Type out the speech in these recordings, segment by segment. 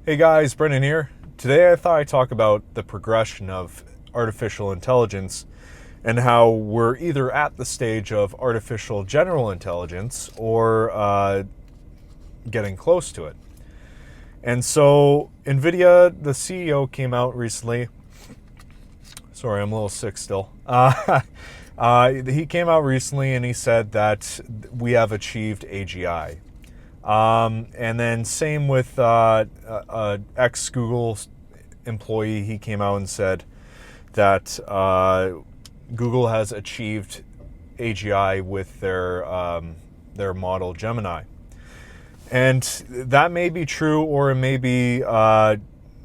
Hey guys, Brendan here. Today I thought I'd talk about the progression of artificial intelligence and how we're either at the stage of artificial general intelligence or getting close to it. And so NVIDIA, the CEO came out recently. Sorry, I'm a little sick still. He came out recently and he said that we have achieved AGI. And then same with ex-Google employee, he came out and said that Google has achieved AGI with their model Gemini. And that may be true, or it may be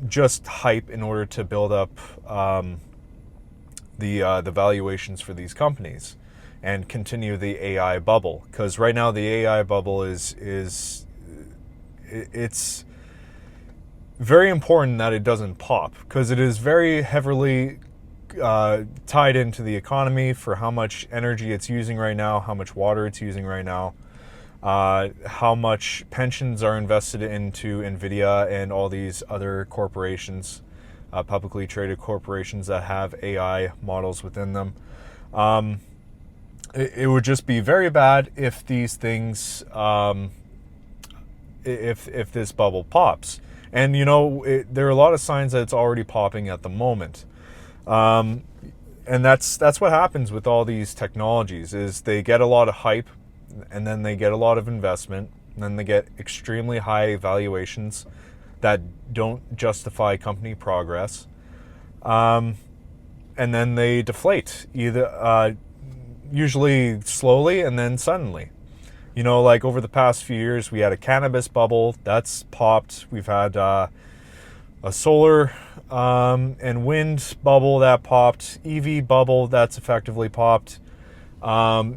just hype in order to build up the valuations for these companies and continue the AI bubble. Because right now the AI bubble it's very important that it doesn't pop, because it is very heavily tied into the economy for how much energy it's using right now, how much water it's using right now, how much pensions are invested into NVIDIA and all these other corporations, publicly traded corporations that have AI models within them. It would just be very bad if these things, if this bubble pops. And you know, there are a lot of signs that it's already popping at the moment. And that's what happens with all these technologies, is they get a lot of hype, and then they get a lot of investment, and then they get extremely high valuations that don't justify company progress. And then they deflate, either usually slowly and then suddenly. You know, like over the past few years, we had a cannabis bubble that's popped. We've had a solar and wind bubble that popped, EV bubble that's effectively popped, NFTs,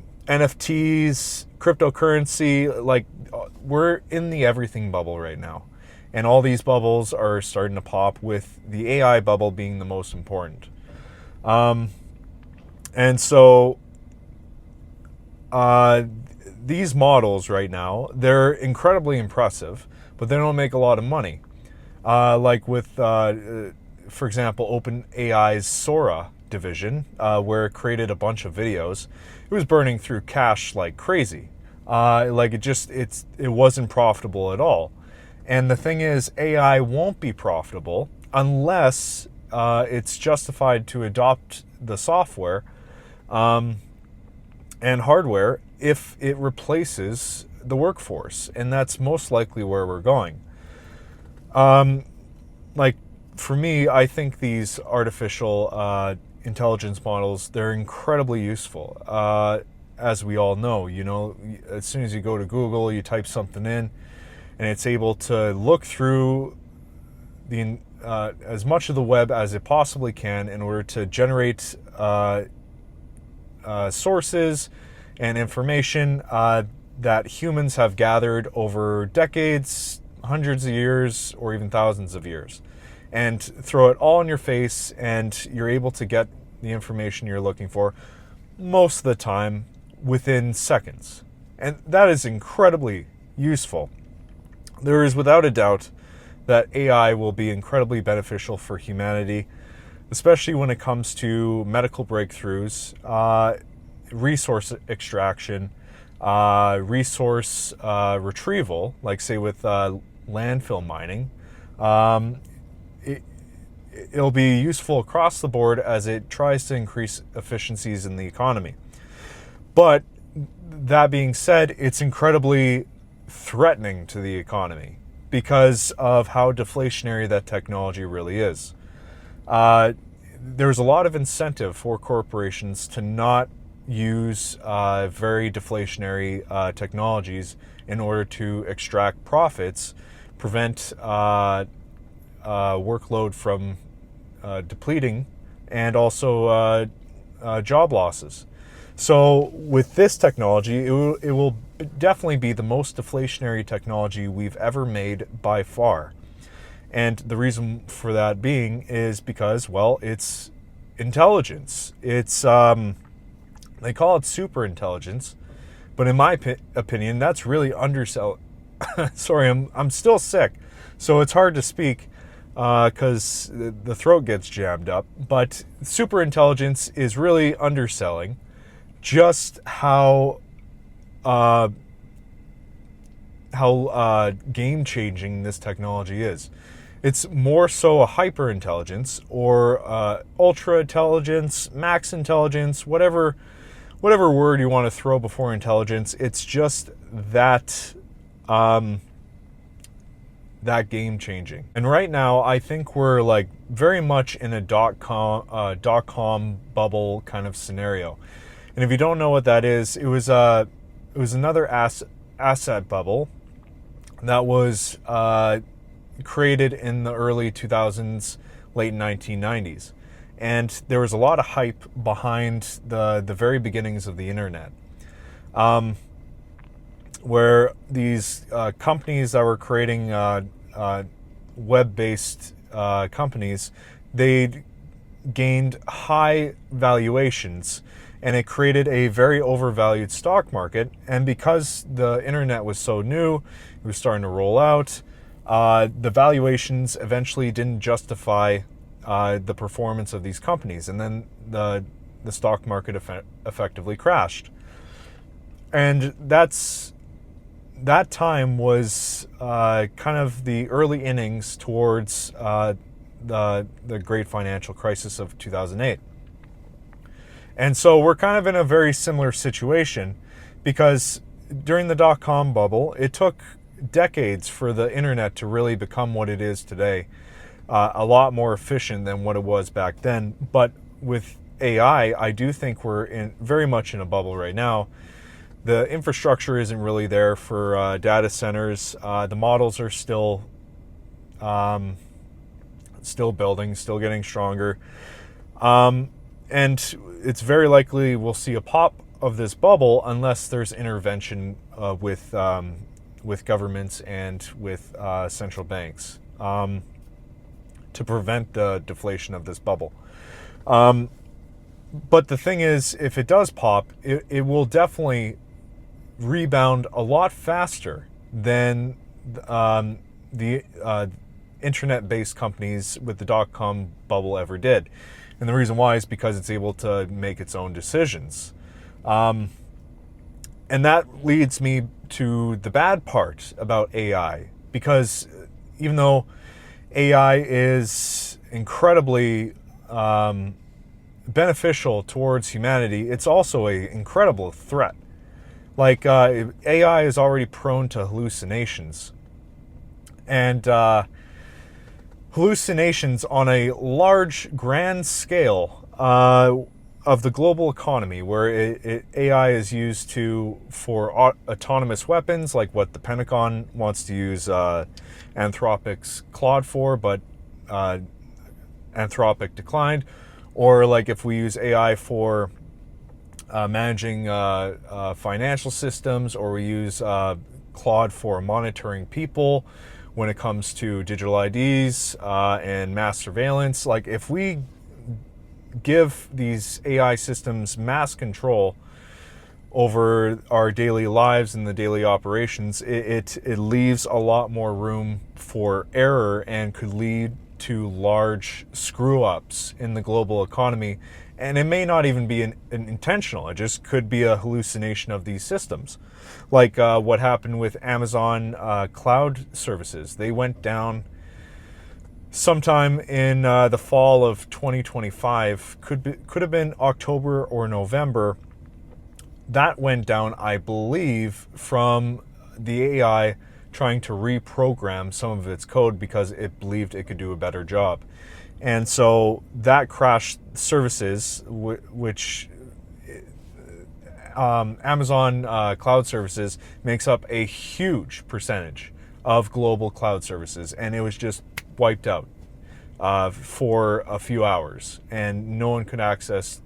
cryptocurrency. Like, we're in the everything bubble right now. And all these bubbles are starting to pop, with the AI bubble being the most important. And so these models right now, they're incredibly impressive, but they don't make a lot of money. Like with, for example, OpenAI's Sora division, where it created a bunch of videos, it was burning through cash like crazy. Like it wasn't profitable at all. And the thing is, AI won't be profitable unless it's justified to adopt the software and hardware if it replaces the workforce. And that's most likely where we're going. Like, for me, I think these artificial intelligence models, they're incredibly useful. As we all know, you know, as soon as you go to Google, you type something in, and it's able to look through the as much of the web as it possibly can in order to generate sources and information that humans have gathered over decades, hundreds of years, or even thousands of years, and throw it all in your face, and you're able to get the information you're looking for most of the time within seconds. And that is incredibly useful. There is without a doubt that AI will be incredibly beneficial for humanity, especially when it comes to medical breakthroughs, resource extraction, resource retrieval, like say with landfill mining. It'll be useful across the board as it tries to increase efficiencies in the economy. But that being said, it's incredibly threatening to the economy because of how deflationary that technology really is. There's a lot of incentive for corporations to not use very deflationary technologies in order to extract profits, prevent workload from depleting, and also job losses. So with this technology, it will definitely be the most deflationary technology we've ever made by far. And the reason for that being is because, well, it's intelligence. It's they call it super intelligence, but in my opinion, that's really undersell. Sorry, I'm still sick, So it's hard to speak because the throat gets jammed up. But superintelligence is really underselling just how game-changing this technology is. It's more so a hyper-intelligence or ultra-intelligence, max intelligence, whatever word you want to throw before intelligence. It's just that that game-changing. And right now, I think we're like very much in a dot-com bubble kind of scenario. And if you don't know what that is, it was another asset bubble that was created in the early 2000s, late 1990s. And there was a lot of hype behind the very beginnings of the internet, where these companies that were creating web-based companies, they gained high valuations, and it created a very overvalued stock market. And because the internet was so new, it was starting to roll out, the valuations eventually didn't justify the performance of these companies, and then the stock market effectively crashed. And that time was kind of the early innings towards the great financial crisis of 2008. And so we're kind of in a very similar situation, because during the dot-com bubble, it took decades for the internet to really become what it is today, a lot more efficient than what it was back then. But with AI, I do think we're very much in a bubble right now. The infrastructure isn't really there for data centers. The models are still building, still getting stronger. And it's very likely we'll see a pop of this bubble unless there's intervention with governments and with central banks to prevent the deflation of this bubble. But the thing is, if it does pop, it will definitely rebound a lot faster than the internet-based companies with the dot-com bubble ever did. And the reason why is because it's able to make its own decisions. And that leads me to the bad part about AI, because even though AI is incredibly beneficial towards humanity, it's also an incredible threat. Like, AI is already prone to hallucinations. And hallucinations on a large, grand scale of the global economy, where AI is used for autonomous weapons, like what the Pentagon wants to use Anthropic's Claude for, but Anthropic declined. Or like if we use AI for managing financial systems, or we use Claude for monitoring people when it comes to digital IDs and mass surveillance. Like, if we give these AI systems mass control over our daily lives and the daily operations, it leaves a lot more room for error and could lead to large screw-ups in the global economy. And it may not even be intentional. It just could be a hallucination of these systems. Like what happened with Amazon cloud services. They went down sometime in the fall of 2025. Could have been October or November. That went down, I believe, from the AI trying to reprogram some of its code because it believed it could do a better job. And so that crashed services, which Amazon cloud services makes up a huge percentage of global cloud services. And it was just wiped out for a few hours. And no one could access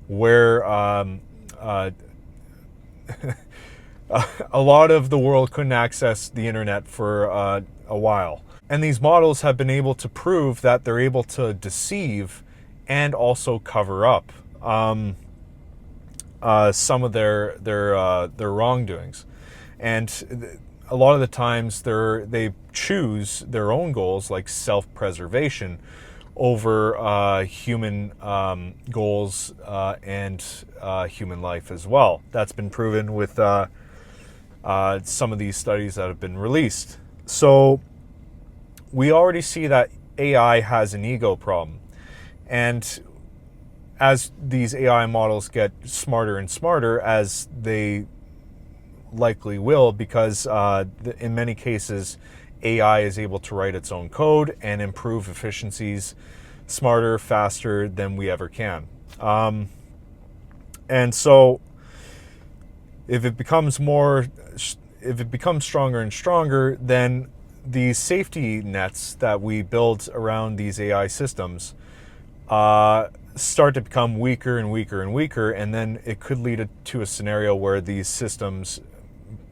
where a lot of the world couldn't access the internet for a while. And these models have been able to prove that they're able to deceive and also cover up some of their wrongdoings. And a lot of the times they choose their own goals, like self-preservation, over human goals and human life as well. That's been proven with some of these studies that have been released. So we already see that AI has an ego problem. And as these AI models get smarter and smarter, as they likely will, because in many cases AI is able to write its own code and improve efficiencies smarter, faster than we ever can. And so if it becomes stronger and stronger, then these safety nets that we build around these AI systems start to become weaker and weaker and weaker, and then it could lead to a scenario where these systems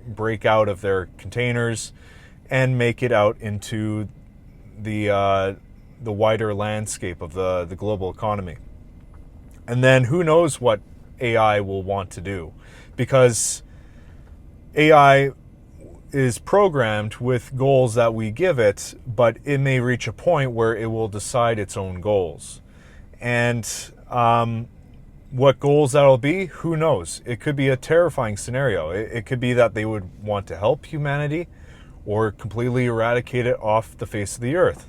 break out of their containers and make it out into the wider landscape of the global economy. And then who knows what AI will want to do, because AI is programmed with goals that we give it, but it may reach a point where it will decide its own goals. And what goals that'll be, who knows? It could be a terrifying scenario. It could be that they would want to help humanity or completely eradicate it off the face of the earth.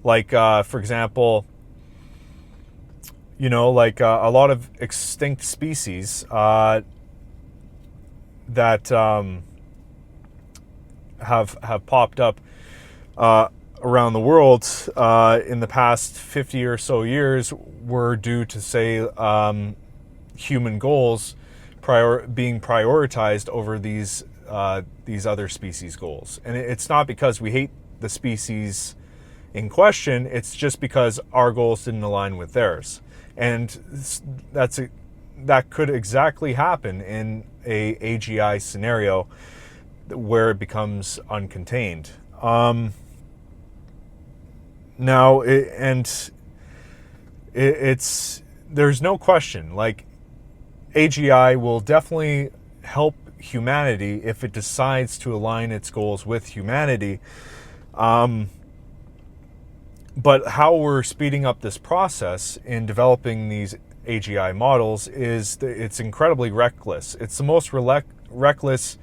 Like, for example, a lot of extinct species that have popped up around the world in the past 50 or so years were due to, say, human goals being prioritized over these other species goals. And it's not because we hate the species in question, it's just because our goals didn't align with theirs. And that could exactly happen in a AGI scenario where it becomes uncontained. There's no question, like, AGI will definitely help humanity if it decides to align its goals with humanity. But how we're speeding up this process in developing these AGI models is it's incredibly reckless. It's the most reckless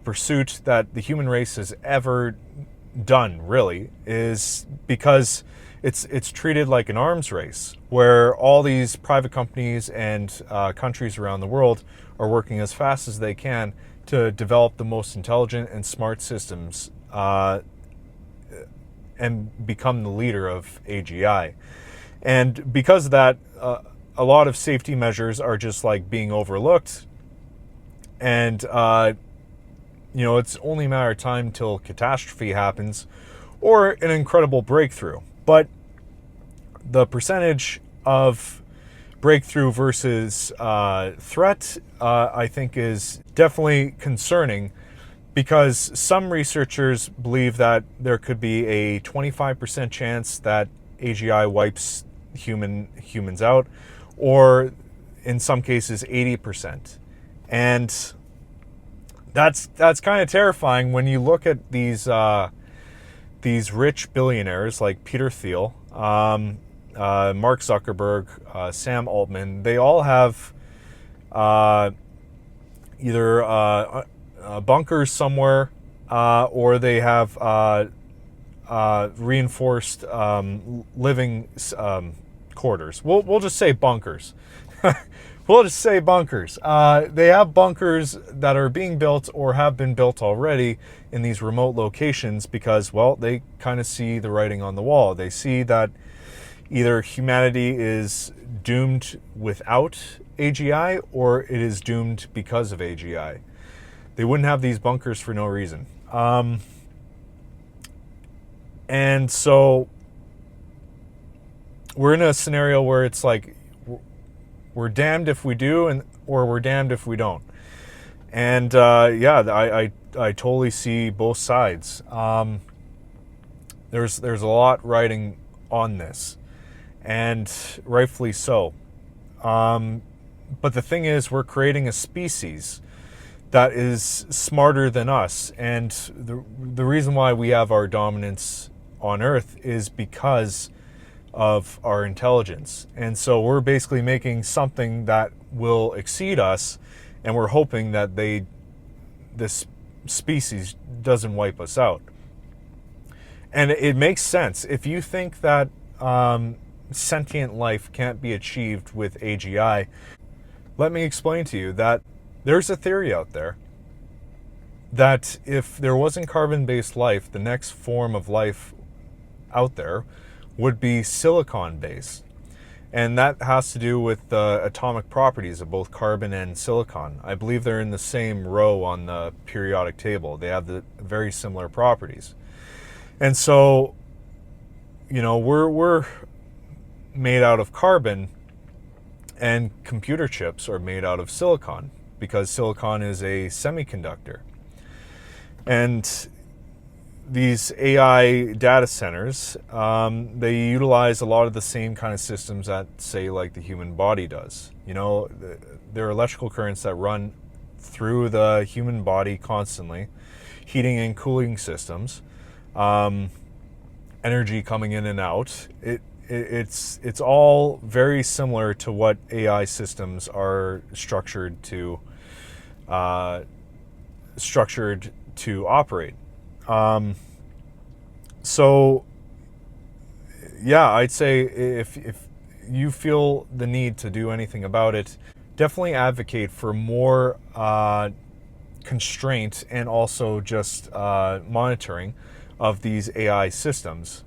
pursuit that the human race has ever done, really, is because it's treated like an arms race where all these private companies and countries around the world are working as fast as they can to develop the most intelligent and smart systems and become the leader of AGI. And because of that, a lot of safety measures are just like being overlooked, and it's only a matter of time till catastrophe happens or an incredible breakthrough. But the percentage of breakthrough versus threat, I think, is definitely concerning, because some researchers believe that there could be a 25% chance that AGI wipes humans out, or in some cases 80%. And that's kind of terrifying when you look at these rich billionaires like Peter Thiel, Mark Zuckerberg, Sam Altman. They all have either bunkers somewhere, or they have reinforced living quarters. We'll just say bunkers. We'll just say bunkers. They have bunkers that are being built or have been built already in these remote locations because, well, they kind of see the writing on the wall. They see that either humanity is doomed without AGI or it is doomed because of AGI. They wouldn't have these bunkers for no reason. And so we're in a scenario where it's like we're damned if we do, or we're damned if we don't. And I totally see both sides. There's a lot riding on this, and rightfully so. But the thing is, we're creating a species that is smarter than us. And the reason why we have our dominance on Earth is because of our intelligence. And so we're basically making something that will exceed us, and we're hoping that this species doesn't wipe us out. And it makes sense. If you think that sentient life can't be achieved with AGI, let me explain to you that there's a theory out there that if there wasn't carbon-based life, the next form of life out there would be silicon-based. And that has to do with the atomic properties of both carbon and silicon. I believe they're in the same row on the periodic table. They have the very similar properties. And so, you know, we're made out of carbon, and computer chips are made out of silicon, because silicon is a semiconductor. And these AI data centers, they utilize a lot of the same kind of systems that, say, like the human body does. You know, there are electrical currents that run through the human body constantly, heating and cooling systems, energy coming in and out. It's all very similar to what AI systems are structured to operate. So yeah, I'd say if you feel the need to do anything about it, definitely advocate for more constraint and also just monitoring of these AI systems.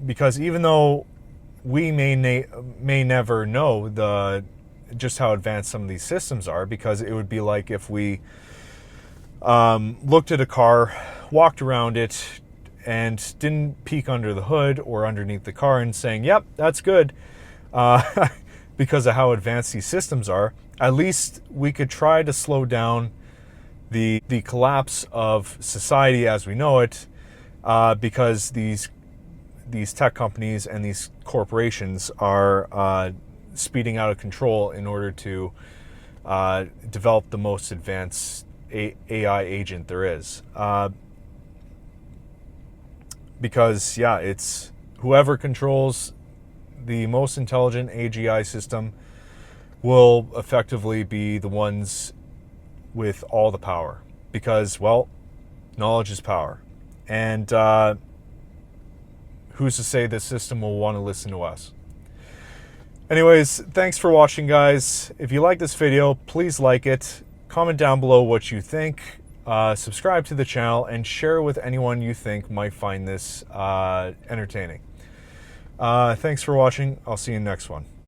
Because even though we may never know just how advanced some of these systems are, because it would be like if we looked at a car, walked around it, and didn't peek under the hood or underneath the car and saying, yep, that's good, because of how advanced these systems are. At least we could try to slow down the collapse of society as we know it, because these tech companies and these corporations are speeding out of control in order to develop the most advanced AI agent there is. Because, yeah, it's whoever controls the most intelligent AGI system will effectively be the ones with all the power. Because, well, knowledge is power. And who's to say this system will want to listen to us? Anyways, thanks for watching, guys. If you like this video, please like it. Comment down below what you think. Subscribe to the channel and share with anyone you think might find this entertaining. Thanks for watching. I'll see you in the next one.